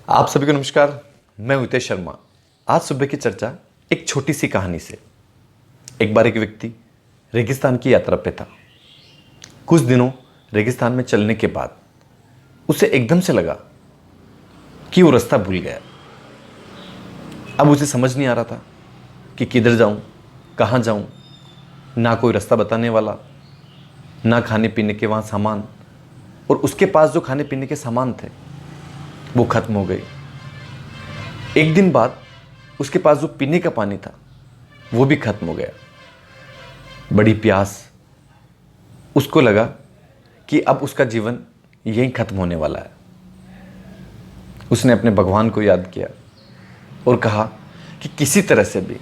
आप सभी को नमस्कार। मैं हितेश शर्मा। आज सुबह की चर्चा एक छोटी सी कहानी से। एक बार एक व्यक्ति रेगिस्तान की यात्रा पे था। कुछ दिनों रेगिस्तान में चलने के बाद उसे एकदम से लगा कि वो रास्ता भूल गया। अब उसे समझ नहीं आ रहा था कि किधर जाऊं, कहाँ जाऊं। ना कोई रास्ता बताने वाला, ना खाने पीने के वहाँ सामान, और उसके पास जो खाने पीने के सामान थे वो खत्म हो गए। एक दिन बाद उसके पास जो पीने का पानी था वो भी खत्म हो गया। बड़ी प्यास, उसको लगा कि अब उसका जीवन यहीं खत्म होने वाला है। उसने अपने भगवान को याद किया और कहा कि किसी तरह से भी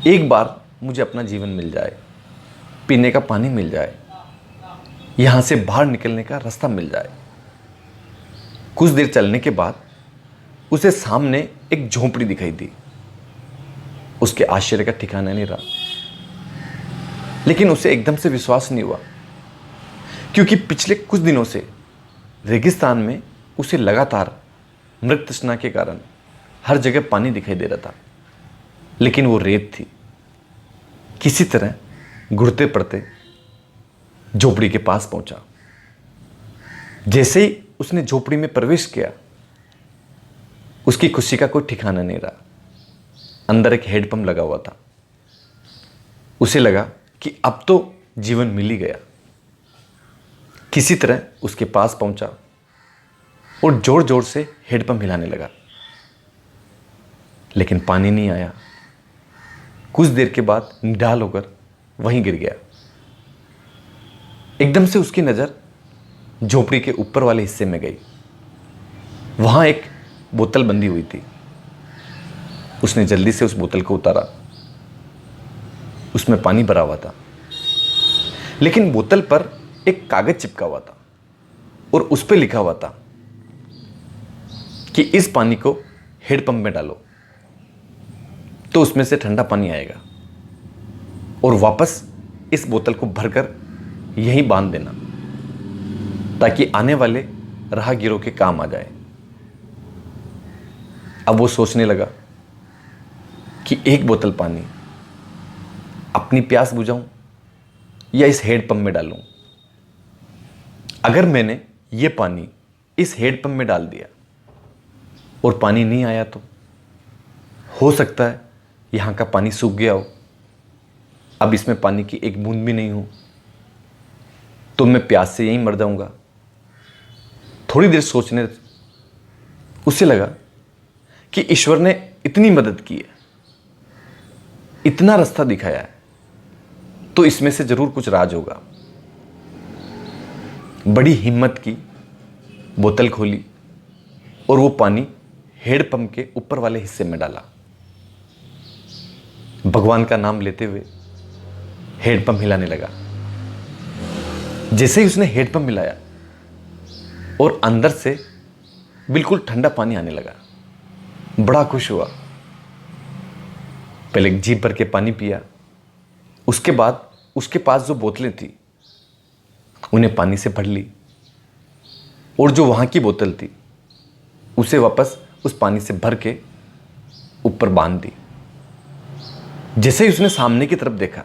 एक बार मुझे अपना जीवन मिल जाए, पीने का पानी मिल जाए, यहां से बाहर निकलने का रास्ता मिल जाए। कुछ देर चलने के बाद उसे सामने एक झोंपड़ी दिखाई दी। उसके आश्चर्य का ठिकाना नहीं रहा, लेकिन उसे एकदम से विश्वास नहीं हुआ, क्योंकि पिछले कुछ दिनों से रेगिस्तान में उसे लगातार मृग तृष्णा के कारण हर जगह पानी दिखाई दे रहा था, लेकिन वो रेत थी। किसी तरह घुटते पड़ते झोपड़ी के पास पहुंचा। जैसे ही उसने झोपड़ी में प्रवेश किया, उसकी खुशी का कोई ठिकाना नहीं रहा। अंदर एक हैंडपंप लगा हुआ था। उसे लगा कि अब तो जीवन मिल ही गया। किसी तरह उसके पास पहुंचा और जोर जोर से हैंडपंप हिलाने लगा, लेकिन पानी नहीं आया। कुछ देर के बाद निढाल होकर वहीं गिर गया। एकदम से उसकी नजर झोपड़ी के ऊपर वाले हिस्से में गई। वहां एक बोतल बंधी हुई थी। उसने जल्दी से उस बोतल को उतारा। उसमें पानी भरा हुआ था, लेकिन बोतल पर एक कागज चिपका हुआ था और उस पर लिखा हुआ था कि इस पानी को हैंडपंप में डालो तो उसमें से ठंडा पानी आएगा, और वापस इस बोतल को भरकर यहीं बांध देना ताकि आने वाले राहगीरों के काम आ जाए। अब वो सोचने लगा कि एक बोतल पानी अपनी प्यास बुझाऊं या इस हैंडपंप में डालूं। अगर मैंने ये पानी इस हैंडपंप में डाल दिया और पानी नहीं आया तो हो सकता है यहां का पानी सूख गया हो। अब इसमें पानी की एक बूंद भी नहीं हो तो मैं प्यास से यहीं मर जाऊंगा। थोड़ी देर सोचने उसे लगा कि ईश्वर ने इतनी मदद की है, इतना रास्ता दिखाया है, तो इसमें से जरूर कुछ राज होगा। बड़ी हिम्मत की, बोतल खोली और वो पानी हैंडपंप के ऊपर वाले हिस्से में डाला। भगवान का नाम लेते हुए हैंडपंप हिलाने लगा। जैसे ही उसने हैंडपंप हिलाया और अंदर से बिल्कुल ठंडा पानी आने लगा, बड़ा खुश हुआ। पहले एक जीप भर के पानी पिया। उसके बाद उसके पास जो बोतलें थी उन्हें पानी से भर ली, और जो वहां की बोतल थी उसे वापस उस पानी से भर के ऊपर बांध दी। जैसे ही उसने सामने की तरफ देखा,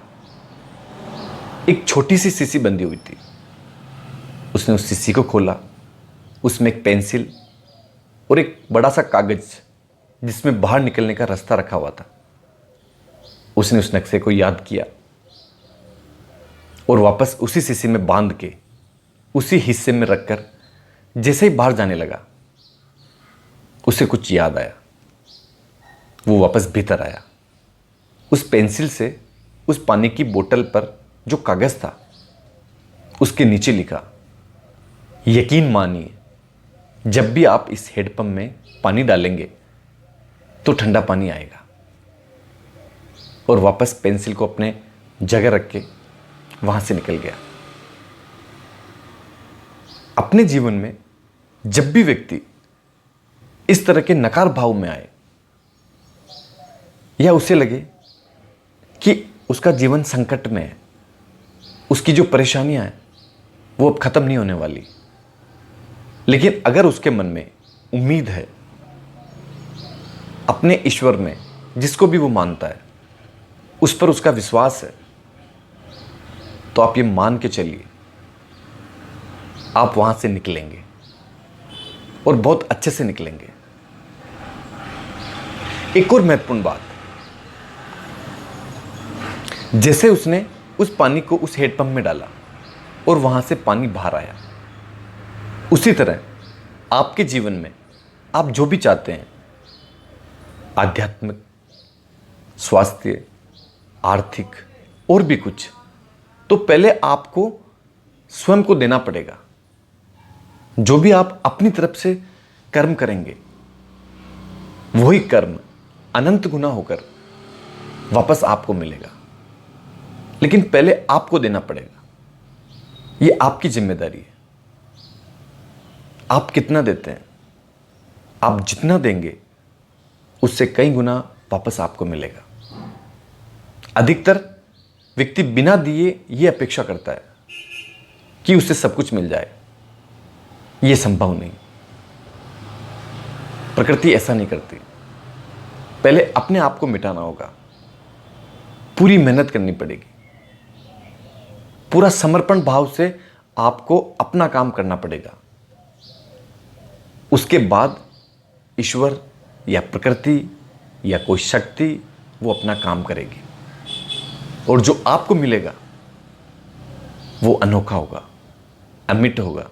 एक छोटी सी शीशी बंधी हुई थी। उसने उस शीशी को खोला। उसमें एक पेंसिल और एक बड़ा सा कागज जिसमें बाहर निकलने का रास्ता रखा हुआ था। उसने उस नक्शे को याद किया और वापस उसी शीशी में बांध के उसी हिस्से में रखकर जैसे ही बाहर जाने लगा, उसे कुछ याद आया। वो वापस भीतर आया। उस पेंसिल से उस पानी की बोतल पर जो कागज था उसके नीचे लिखा, यकीन मानिए जब भी आप इस हैंडपंप में पानी डालेंगे तो ठंडा पानी आएगा। और वापस पेंसिल को अपने जगह रख के वहां से निकल गया। अपने जीवन में जब भी व्यक्ति इस तरह के नकार भाव में आए या उसे लगे कि उसका जीवन संकट में है, उसकी जो परेशानियां हैं वो अब खत्म नहीं होने वाली, लेकिन अगर उसके मन में उम्मीद है अपने ईश्वर में, जिसको भी वो मानता है, उस पर उसका विश्वास है, तो आप ये मान के चलिए आप वहां से निकलेंगे और बहुत अच्छे से निकलेंगे। एक और महत्वपूर्ण बात, जैसे उसने उस पानी को उस हेडपंप में डाला और वहां से पानी बाहर आया, उसी तरह आपके जीवन में आप जो भी चाहते हैं, आध्यात्मिक, स्वास्थ्य, आर्थिक और भी कुछ, तो पहले आपको स्वयं को देना पड़ेगा। जो भी आप अपनी तरफ से कर्म करेंगे, वही कर्म अनंत गुना होकर वापस आपको मिलेगा, लेकिन पहले आपको देना पड़ेगा। ये आपकी जिम्मेदारी है। आप कितना देते हैं, आप जितना देंगे उससे कई गुना वापस आपको मिलेगा। अधिकतर व्यक्ति बिना दिए ये अपेक्षा करता है कि उससे सब कुछ मिल जाए। ये संभव नहीं। प्रकृति ऐसा नहीं करती। पहले अपने आप को मिटाना होगा, पूरी मेहनत करनी पड़ेगी, पूरा समर्पण भाव से आपको अपना काम करना पड़ेगा। उसके बाद ईश्वर या प्रकृति या कोई शक्ति वो अपना काम करेगी, और जो आपको मिलेगा वो अनोखा होगा, अमिट होगा,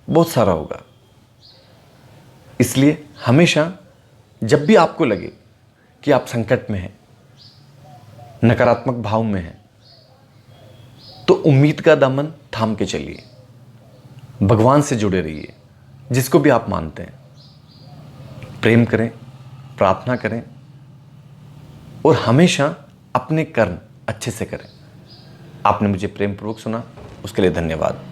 बहुत सारा होगा। इसलिए हमेशा जब भी आपको लगे कि आप संकट में हैं, नकारात्मक भाव में हैं, तो उम्मीद का दामन थाम के चलिए, भगवान से जुड़े रहिए, जिसको भी आप मानते हैं। प्रेम करें, प्रार्थना करें और हमेशा अपने कर्म अच्छे से करें। आपने मुझे प्रेमपूर्वक सुना, उसके लिए धन्यवाद।